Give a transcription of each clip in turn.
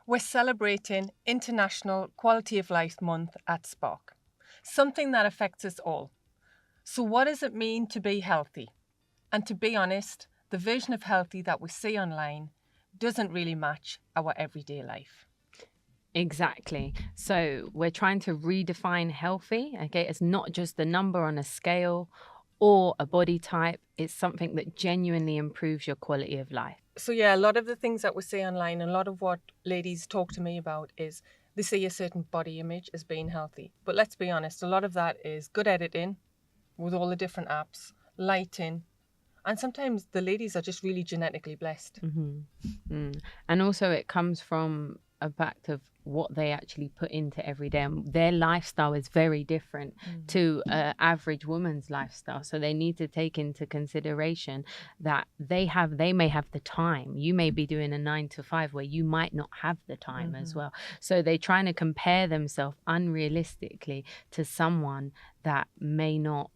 We're celebrating International Quality of Life Month at Spark, something that affects us all. So what does it mean to be healthy? And to be honest, the version of healthy that we see online doesn't really match our everyday life. Exactly. So we're trying to redefine healthy. Okay. It's not just the number on a scale or a body type. It's something that genuinely improves your quality of life. So yeah, a lot of the things that we see online, and a lot of what ladies talk to me about is they see a certain body image as being healthy. But let's be honest, a lot of that is good editing with all the different apps, lighting, and sometimes the ladies are just really genetically blessed. And also it comes from a fact of what they actually put into every day. And their lifestyle is very different to an average woman's lifestyle. So they need to take into consideration that they may have the time. You may be doing a 9 to 5 where you might not have the time as well. So they're trying to compare themselves unrealistically to someone that may not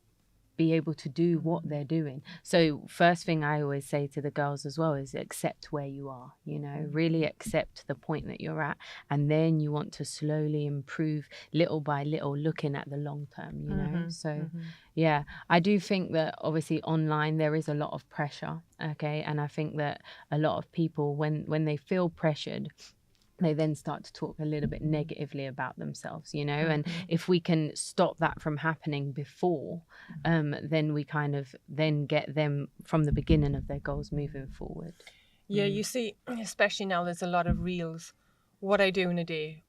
be able to do what they're doing. So first thing I always say to the girls as well is accept where you are, really accept the point that you're at, and then you want to slowly improve little by little, looking at the long term. So yeah, I do think that obviously online there is a lot of pressure, okay, and I think that a lot of people when they feel pressured, they then start to talk a little bit negatively about themselves, and if we can stop that from happening before, then we kind of then get them from the beginning of their goals moving forward. Yeah, you see, especially now there's a lot of reels, what I do in a day,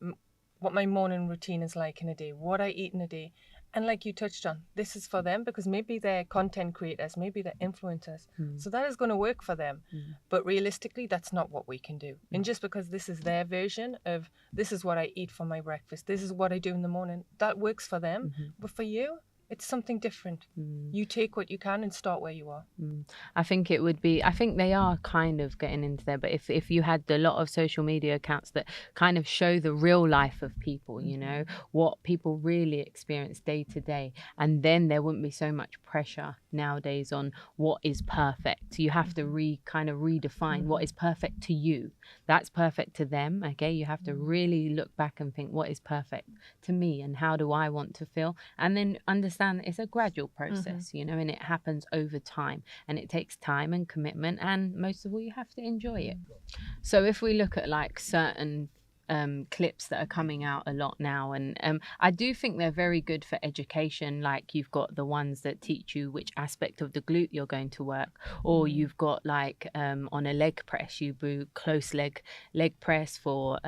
what my morning routine is like in a day, what I eat in a day. And like you touched on, this is for them because maybe they're content creators, maybe they're influencers. So that is going to work for them. But realistically, that's not what we can do. And just because this is their version of this is what I eat for my breakfast, this is what I do in the morning, that works for them. But for you, it's something different. You take what you can and start where you are. I think they are kind of getting into there, but if you had a lot of social media accounts that kind of show the real life of people, what people really experience day to day, and then there wouldn't be so much pressure nowadays on what is perfect. You have to kind of redefine what is perfect to you. That's perfect to them, okay? You have to really look back and think, what is perfect to me and how do I want to feel? And then understand that it's a gradual process, and it happens over time, and it takes time and commitment, and most of all you have to enjoy it. So if we look at like certain clips that are coming out a lot now, and I do think they're very good for education. Like you've got the ones that teach you which aspect of the glute you're going to work, or you've got like on a leg press you do close leg press for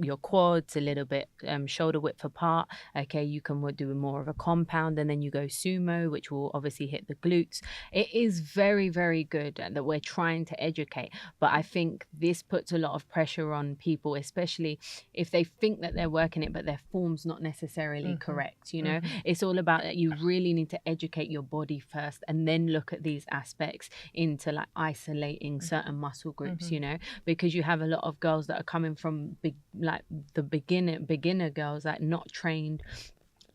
your quads, a little bit shoulder width apart. Okay, you can do more of a compound, and then you go sumo, which will obviously hit the glutes. It is very, very good that we're trying to educate, but I think this puts a lot of pressure on people, especially if they think that they're working it but their form's not necessarily correct. It's all about that you really need to educate your body first and then look at these aspects into like isolating certain muscle groups, because you have a lot of girls that are coming from the beginner girls, like not trained,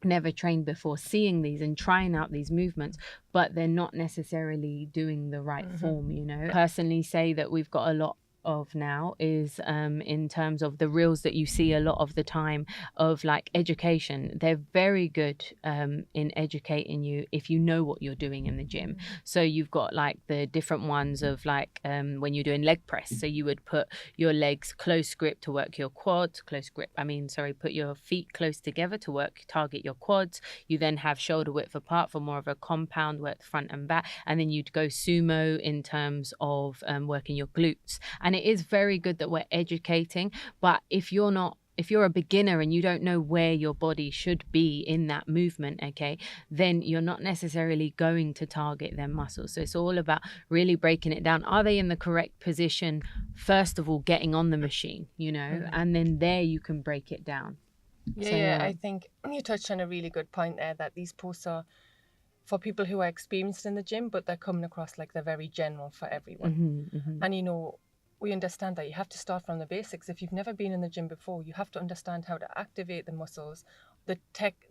never trained before, seeing these and trying out these movements, but they're not necessarily doing the right form. Personally say that we've got a lot of now is in terms of the reels that you see a lot of the time of like education. They're very good in educating you if you know what you're doing in the gym. So you've got like the different ones of like when you're doing leg press, so you would put your legs close grip to work your quads, put your feet close together to target your quads. You then have shoulder width apart for more of a compound work front and back, and then you'd go sumo in terms of working your glutes. And it is very good that we're educating, but if you're a beginner and you don't know where your body should be in that movement, okay, then you're not necessarily going to target their muscles. So it's all about really breaking it down. Are they in the correct position? First of all, getting on the machine, and then there you can break it down. Yeah, I think you touched on a really good point there, that these posts are for people who are experienced in the gym, but they're coming across like they're very general for everyone. And we understand that you have to start from the basics. If you've never been in the gym before, you have to understand how to activate the muscles, the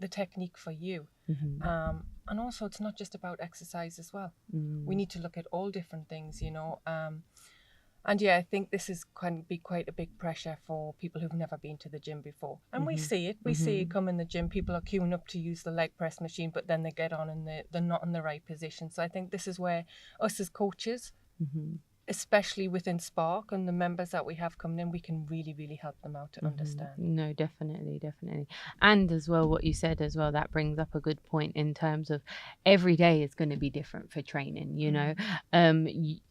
technique for you. And also, it's not just about exercise as well. We need to look at all different things, And yeah, I think this can be quite a big pressure for people who've never been to the gym before. And we see it. We see it come in the gym. People are queuing up to use the leg press machine, but then they get on and they're not in the right position. So I think this is where us as coaches, especially within Spark and the members that we have coming in, we can really, really help them out to understand. No, definitely. And as well, what you said as well, that brings up a good point in terms of every day is going to be different for training, you know.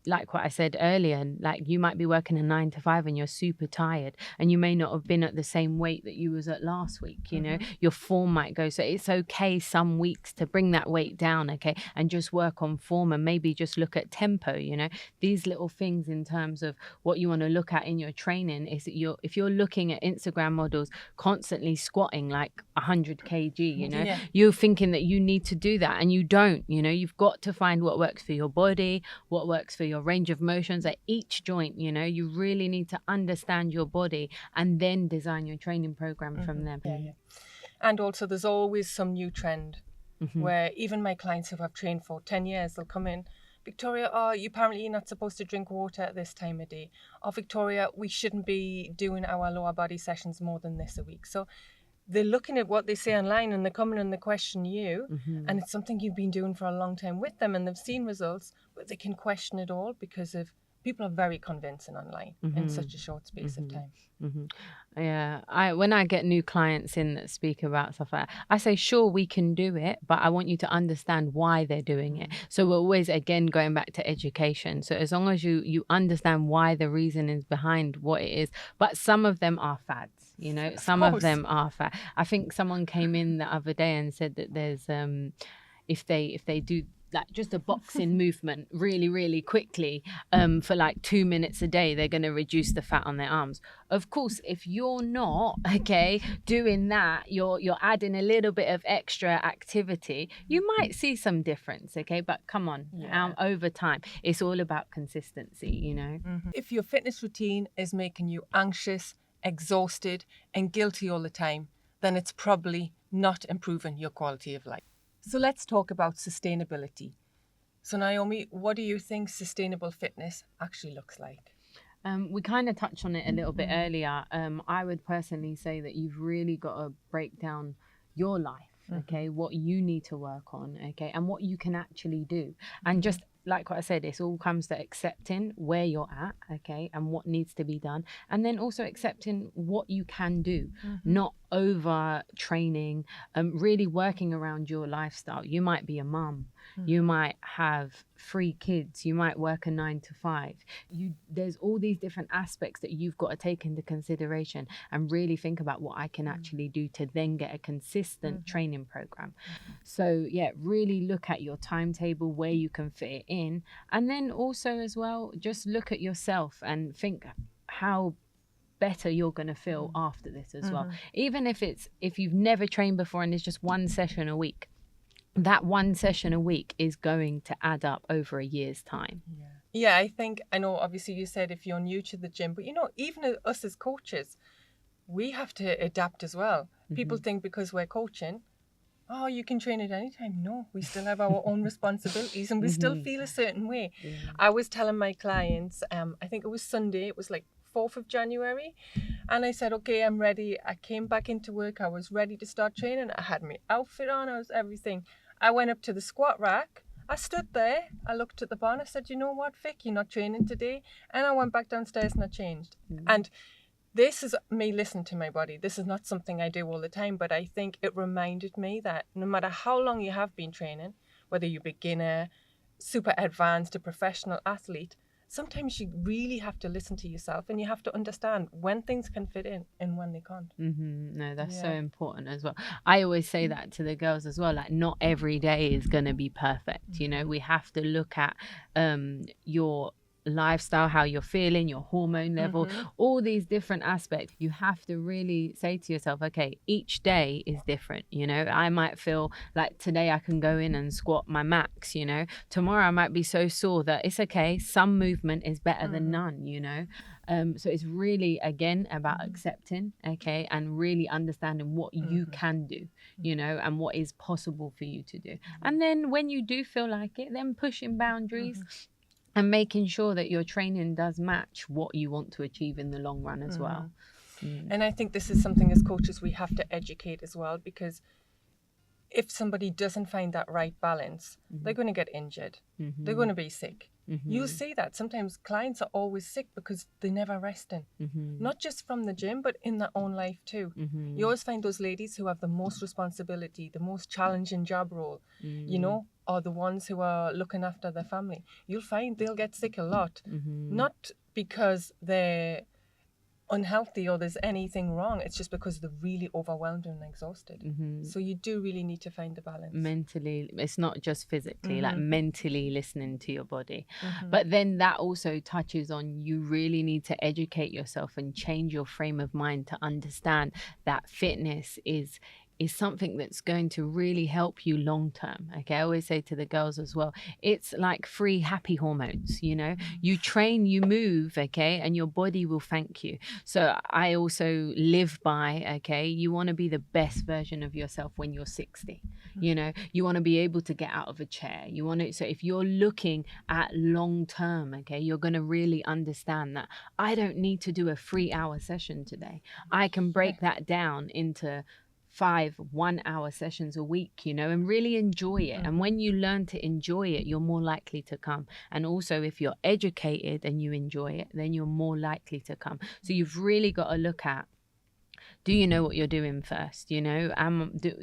Like what I said earlier, like you might be working a 9 to 5 and you're super tired and you may not have been at the same weight that you was at last week, you know. Your form might go, so it's okay some weeks to bring that weight down, okay, and just work on form and maybe just look at tempo, you know. These little things in terms of what you want to look at in your training is that if you're looking at Instagram models constantly squatting like 100 kg, you know, you're thinking that you need to do that and you don't, you know. You've got to find what works for your body, what works for your range of motions at each joint, you know. You really need to understand your body and then design your training program from there. And also there's always some new trend where even my clients who have trained for 10 years, they'll come in, Victoria, you apparently you're not supposed to drink water at this time of day. Or Victoria, we shouldn't be doing our lower body sessions more than this a week. So they're looking at what they say online and they're coming and they question you. And it's something you've been doing for a long time with them and they've seen results, but they can question it all because of people are very convincing online in such a short space of time. Yeah, when I get new clients in that speak about stuff like that, I say, sure, we can do it, but I want you to understand why they're doing it. So we're always, again, going back to education. So as long as you understand why the reason is behind what it is, but some of them are fads, you know, some of them are fad. I think someone came in the other day and said that there's, if they do like just a boxing movement really, really quickly for like 2 minutes a day, they're going to reduce the fat on their arms. Of course, if you're not, okay, doing that, you're adding a little bit of extra activity, you might see some difference, okay? But come on, over time, it's all about consistency, you know? If your fitness routine is making you anxious, exhausted, and guilty all the time, then it's probably not improving your quality of life. So let's talk about sustainability. So Naomi, what do you think sustainable fitness actually looks like? We kind of touched on it a little bit earlier. I would personally say that you've really got to break down your life, okay, what you need to work on, okay, and what you can actually do. And just like what I said, it all comes to accepting where you're at, okay, and what needs to be done. And then also accepting what you can do, not over training, really working around your lifestyle. You might be a mum, you might have 3 kids, you might work a 9 to 5. There's all these different aspects that you've got to take into consideration and really think about what I can actually do to then get a consistent training program. So yeah, really look at your timetable, where you can fit it in, and then also as well, just look at yourself and think how better you're going to feel after this as well. Even if you've never trained before and it's just 1 session a week, that 1 session a week is going to add up over a year's time. Yeah, I know obviously you said if you're new to the gym, but you know, even us as coaches, we have to adapt as well. People think because we're coaching, oh, you can train at any time. No, we still have our own responsibilities and we still feel a certain way. I was telling my clients, I think it was Sunday, it was like 4th of January. And I said, okay, I'm ready. I came back into work. I was ready to start training. I had my outfit on. I was everything. I went up to the squat rack. I stood there. I looked at the bar and I said, you know what, Vic, you're not training today. And I went back downstairs and I changed. And this is me listening to my body. This is not something I do all the time, but I think it reminded me that no matter how long you have been training, whether you're beginner, super advanced, a professional athlete, sometimes you really have to listen to yourself and you have to understand when things can fit in and when they can't. No, that's so important as well. I always say that to the girls as well, like not every day is going to be perfect. You know, we have to look at your lifestyle, how you're feeling, your hormone level, all these different aspects. You have to really say to yourself, okay, each day is different. You know, I might feel like today I can go in and squat my max, you know, tomorrow I might be so sore that it's okay, some movement is better than none, you know. So it's really, again, about accepting, okay, and really understanding what you can do, you know, and what is possible for you to do. And then when you do feel like it, then pushing boundaries, and making sure that your training does match what you want to achieve in the long run as well. And I think this is something as coaches we have to educate as well, because if somebody doesn't find that right balance, they're going to get injured. They're going to be sick. You'll see that sometimes clients are always sick because they're never resting, not just from the gym, but in their own life too. You always find those ladies who have the most responsibility, the most challenging job role, you know, are the ones who are looking after their family. You'll find they'll get sick a lot, not because they're unhealthy or there's anything wrong. It's just because they're really overwhelmed and exhausted. So you do really need to find the balance. Mentally, it's not just physically, like mentally listening to your body. But then that also touches on, you really need to educate yourself and change your frame of mind to understand that fitness is something that's going to really help you long term. Okay, I always say to the girls as well, it's like free happy hormones, you know. You train, you move, okay, and your body will thank you. So I also live by, okay, you want to be the best version of yourself when you're 60. You know, you want to be able to get out of a chair. You want to, so if you're looking at long term, okay, you're going to really understand that I don't need to do a 3-hour session today. I can break that down into 5 1-hour sessions a week, you know, and really enjoy it. And when you learn to enjoy it, you're more likely to come. And also, if you're educated and you enjoy it, then you're more likely to come. So you've really got to look at, do you know what you're doing first? You know,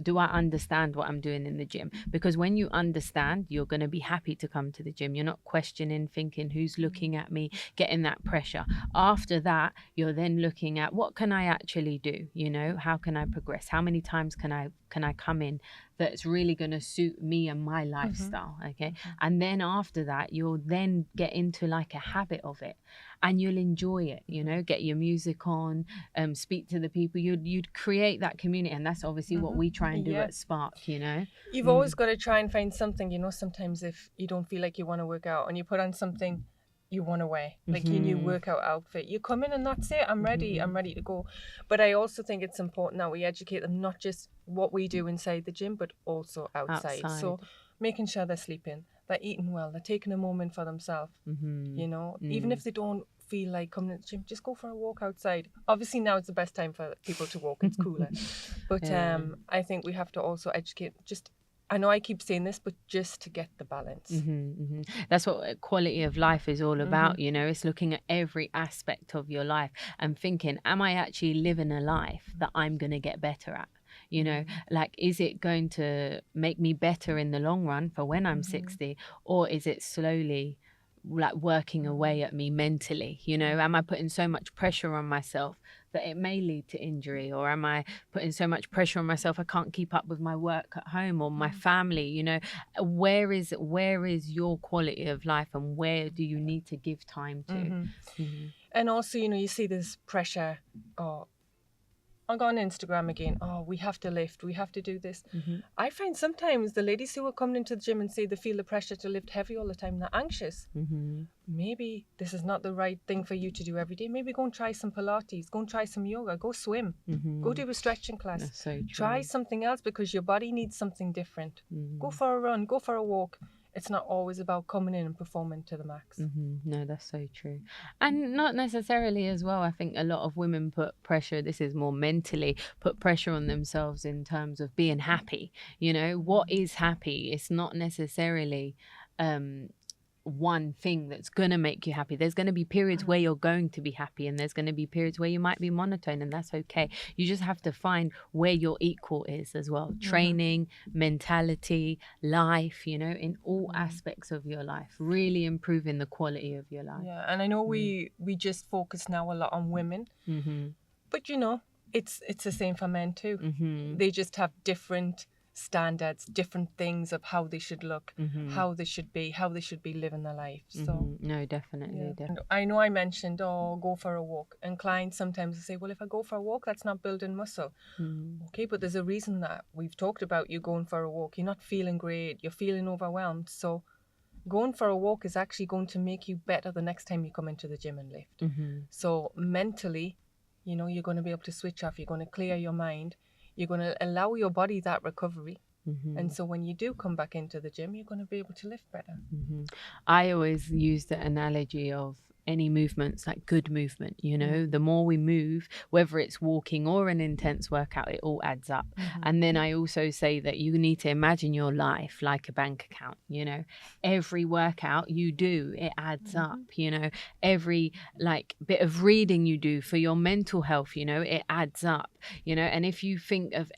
do I understand what I'm doing in the gym? Because when you understand, you're going to be happy to come to the gym. You're not questioning, thinking, who's looking at me, getting that pressure. After that, you're then looking at, what can I actually do? You know, how can I progress? How many times can I come in that's really going to suit me and my lifestyle? Okay. And then after that, you'll then get into like a habit of it, and you'll enjoy it, you know, get your music on, speak to the people. You'd create that community, and that's obviously what we try and do at Spark, you know. You've always got to try and find something, you know. Sometimes if you don't feel like you want to work out and you put on something you want to wear, like your new workout outfit, you come in and that's it. I'm ready to go. But I also think it's important that we educate them, not just what we do inside the gym, but also outside. So making sure they're sleeping, they're eating well, they're taking a moment for themselves, you know. Even if they don't feel like coming to the gym, just go for a walk outside. Obviously now it's the best time for people to walk, it's cooler. But I think we have to also educate, just, I know I keep saying this, but just to get the balance. That's what quality of life is all about, you know. It's looking at every aspect of your life and thinking, am I actually living a life that I'm going to get better at? You know, like, is it going to make me better in the long run for when I'm 60, or is it slowly like working away at me mentally? You know, am I putting so much pressure on myself that it may lead to injury, or am I putting so much pressure on myself I can't keep up with my work at home or my family? You know, where is your quality of life, and where do you need to give time to? And also, you know, you see this pressure, I'll go on Instagram again, we have to lift, we have to do this. I find sometimes the ladies who are coming into the gym and say they feel the pressure to lift heavy all the time, they're anxious. Maybe this is not the right thing for you to do every day. Maybe go and try some Pilates, go and try some yoga, go swim, go do a stretching class. That's so true. Try something else, because your body needs something different. Go for a run, go for a walk. It's not always about coming in and performing to the max. No, that's so true. And not necessarily as well. I think a lot of women put pressure, this is more mentally, put pressure on themselves in terms of being happy. You know, what is happy? It's not necessarily one thing that's going to make you happy. There's going to be periods where you're going to be happy, and there's going to be periods where you might be monotone, and that's okay. You just have to find where your equal is as well. Training, mentality, life, you know, in all aspects of your life, really improving the quality of your life. Yeah, and I know we just focus now a lot on women, but you know, it's the same for men too. They just have different standards, different things of how they should look, how they should be living their life. So no, definitely. I know I mentioned, go for a walk, and clients sometimes say, well, if I go for a walk, that's not building muscle. Okay, but there's a reason that we've talked about you going for a walk. You're not feeling great, you're feeling overwhelmed, so going for a walk is actually going to make you better the next time you come into the gym and lift. So mentally, you know, you're going to be able to switch off, you're going to clear your mind, you're going to allow your body that recovery. And so when you do come back into the gym, you're going to be able to lift better. I always use the analogy of any movement's like good movement, you know, the more we move, whether it's walking or an intense workout, it all adds up. And then I also say that you need to imagine your life like a bank account, you know, every workout you do, it adds up, you know, every like bit of reading you do for your mental health, you know, it adds up, you know. And if you think of,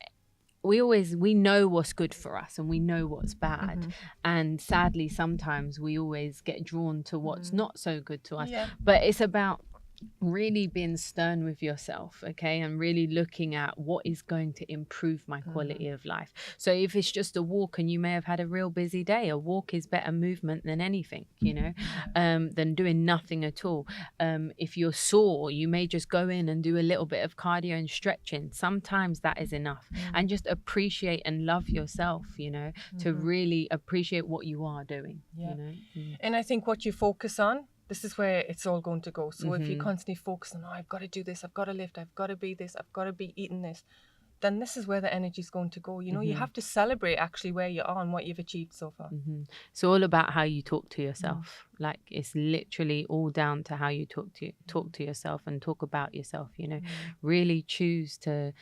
we know what's good for us and we know what's bad, and sadly sometimes we always get drawn to what's not so good to us. But it's about really being stern with yourself, okay, and really looking at what is going to improve my quality of life. So if it's just a walk and you may have had a real busy day, a walk is better movement than anything, you know, than doing nothing at all. If you're sore, you may just go in and do a little bit of cardio and stretching. Sometimes that is enough. And just appreciate and love yourself, you know, to really appreciate what you are doing, you know. And I think what you focus on, this is where it's all going to go. So if you constantly focus on, oh, I've got to do this, I've got to lift, I've got to be this, I've got to be eating this, then this is where the energy is going to go. You know, you have to celebrate actually where you are and what you've achieved so far. It's all about how you talk to yourself. Like it's literally all down to how you talk to yourself and talk about yourself, you know. Really choose to,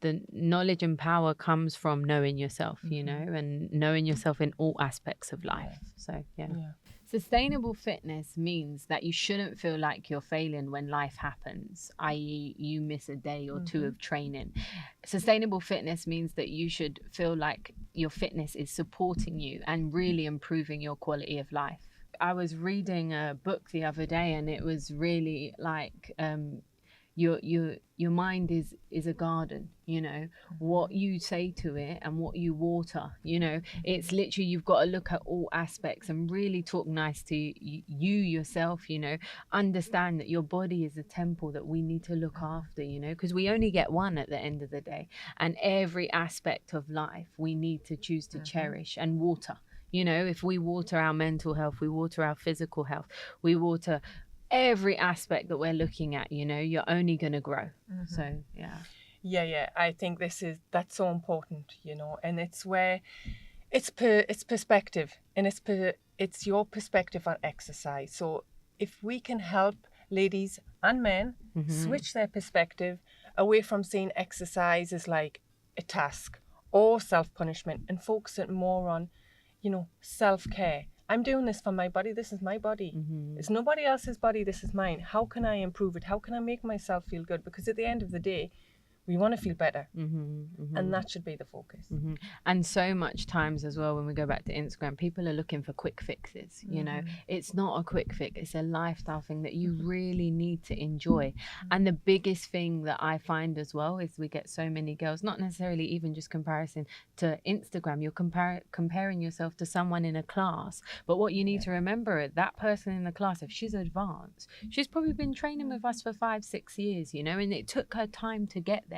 the knowledge and power comes from knowing yourself, you know, and knowing yourself in all aspects of life. So yeah. Sustainable fitness means that you shouldn't feel like you're failing when life happens, i.e. you miss a day or two of training. Sustainable fitness means that you should feel like your fitness is supporting you and really improving your quality of life. I was reading a book the other day and it was really like, your mind is a garden, you know, what you say to it and what you water, you know, it's literally, you've got to look at all aspects and really talk nice to you yourself, you know, understand that your body is a temple that we need to look after, you know, because we only get one at the end of the day, and every aspect of life we need to choose to cherish and water. You know, if we water our mental health, we water our physical health, we water every aspect that we're looking at, you know, you're only going to grow. So yeah, I think that's so important, you know, and it's where it's perspective, and it's your perspective on exercise. So if we can help ladies and men switch their perspective away from seeing exercise as like a task or self-punishment and focus it more on, you know, self-care. I'm doing this for my body. This is my body. It's nobody else's body. This is mine. How can I improve it? How can I make myself feel good? Because at the end of the day, we want to feel better, and that should be the focus. And so much times as well, when we go back to Instagram, people are looking for quick fixes. You know, it's not a quick fix, it's a lifestyle thing that you really need to enjoy. And the biggest thing that I find as well is we get so many girls, not necessarily even just comparison to Instagram, you're comparing yourself to someone in a class, but what you need to remember is that person in the class, if she's advanced, she's probably been training with us for 5-6 years, you know, and it took her time to get there.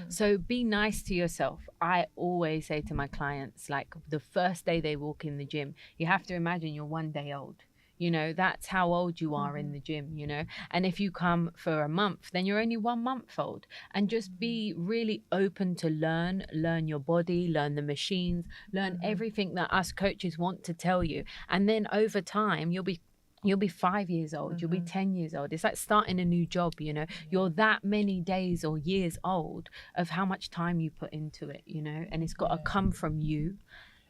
So be nice to yourself. I always say to my clients, like the first day they walk in the gym, you have to imagine you're 1 day old. You know, that's how old you are in the gym, you know. And if you come for a month, then you're only 1 month old. And just be really open to learn your body, learn the machines, learn everything that us coaches want to tell you. And then over time, you'll be 5 years old, you'll be 10 years old. It's like starting a new job, you know. You're that many days or years old of how much time you put into it, you know, and it's got to come from you.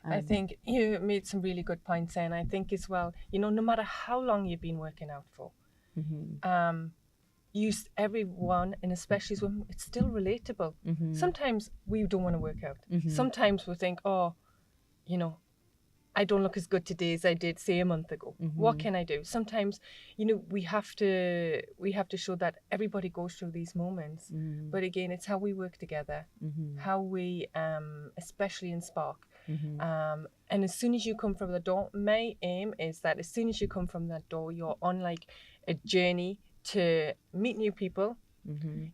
I think you made some really good points, and I think as well, you know, no matter how long you've been working out for, everyone, and especially as women, it's still relatable. Sometimes we don't want to work out. Sometimes we think, oh, you know, I don't look as good today as I did, say, a month ago. What can I do? Sometimes, you know, we have to show that everybody goes through these moments. But again, it's how we work together, how we, especially in Spark. And as soon as you come from the door, my aim is that as soon as you come from that door, you're on like a journey to meet new people,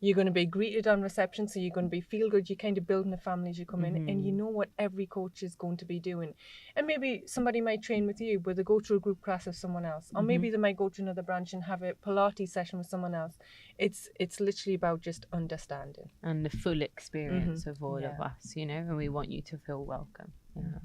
You're going to be greeted on reception, so you're going to be feel good. You're kind of building a family as you come in, and you know what every coach is going to be doing. And maybe somebody might train with you, but they go through a group class with someone else, or maybe they might go to another branch and have a Pilates session with someone else. It's literally about just understanding and the full experience of all of us, you know, and we want you to feel welcome.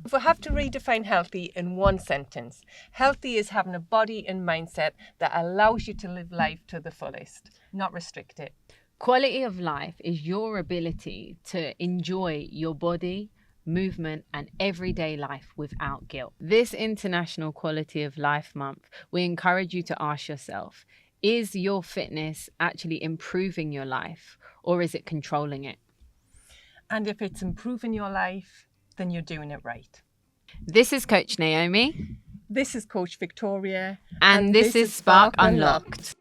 If we have to redefine healthy in one sentence, healthy is having a body and mindset that allows you to live life to the fullest, not restrict it. Quality of life is your ability to enjoy your body, movement, and everyday life without guilt. This International Quality of Life Month, we encourage you to ask yourself, is your fitness actually improving your life, or is it controlling it? And if it's improving your life, then you're doing it right. This is Coach Naomi. This is Coach Victoria. And this is Spark Unlocked.